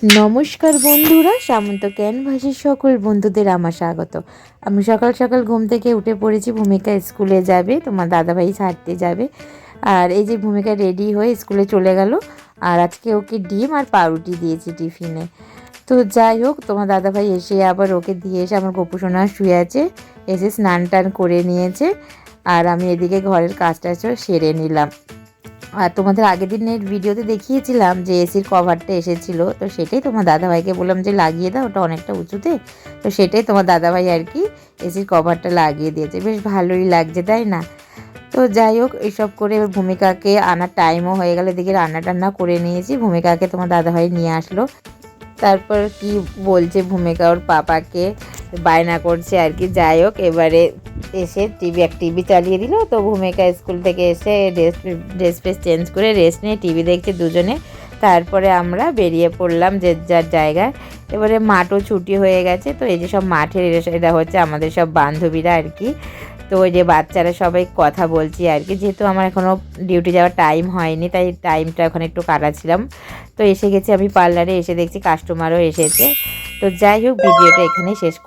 নমস্কার বন্ধুরা, সামন্ত ক্যানভাসের সকল বন্ধুদের আমার স্বাগত। আমি সকাল সকাল ঘুম থেকে উঠে পড়েছি। ভূমিকা স্কুলে যাবে, তোমার দাদাভাই ছাড়তে যাবে। আর এই যে ভূমিকা রেডি হয়ে স্কুলে চলে গেল। আর আজকে ওকে ডিম আর পাউরুটি দিয়েছি টিফিনে। তো যাই হোক, তোমার দাদাভাই এসে আবার ওকে দিয়ে এসে আমার গোপুসোনা শুয়ে আছে, এসে স্নান টান করে নিয়েছে। আর আমি এদিকে ঘরের কাজটা সেরে নিলাম। আর তোমাদের আগের দিনের ভিডিওতে দেখিয়েছিলাম যে এসির কভারটা এসেছিলো, তো সেটাই তোমার দাদাভাইকে বললাম যে লাগিয়ে দাও, ওটা অনেকটা উঁচুতে। তো সেটাই তোমার দাদাভাই আর কি এসির কভারটা লাগিয়ে দিয়েছে, বেশ ভালোই লাগছে, তাই না? তো যাই হোক, এইসব করে এবার ভূমিকাকে আনার টাইমও হয়ে গেল। এদিকে রান্না টান্না করে নিয়েছি, ভূমিকাকে তোমার দাদাভাই নিয়ে আসলো। তারপর কি বলছে ভূমিকা ওর পাপাকে, বায়না করছে আর কি। যাই হোক, এবারে এসে টিভি চালিয়ে দিল। তো ভূমিকা স্কুল থেকে এসে ড্রেস ফ্রেস চেঞ্জ করে রেস্ট নিয়ে টিভি দেখছে দুজনে। তারপরে আমরা বেরিয়ে পড়লাম যে যার জায়গায়। এবারে মাঠও ছুটি হয়ে গেছে। তো এই যে সব মাঠের এরা হচ্ছে আমাদের সব বান্ধবীরা আর কি। তো ওই যে বাচ্চারা সবাই কথা বলছি আর কি, যেহেতু আমার এখনও ডিউটি যাওয়ার টাইম হয়নি, তাই টাইমটা এখন একটু কাটাচ্ছিলাম। তো এসে গেছি আমি পার্লারে, এসে দেখছি কাস্টমারও এসেছে। তো যাই হোক, ভিডিওটা এখানেই শেষ করলাম।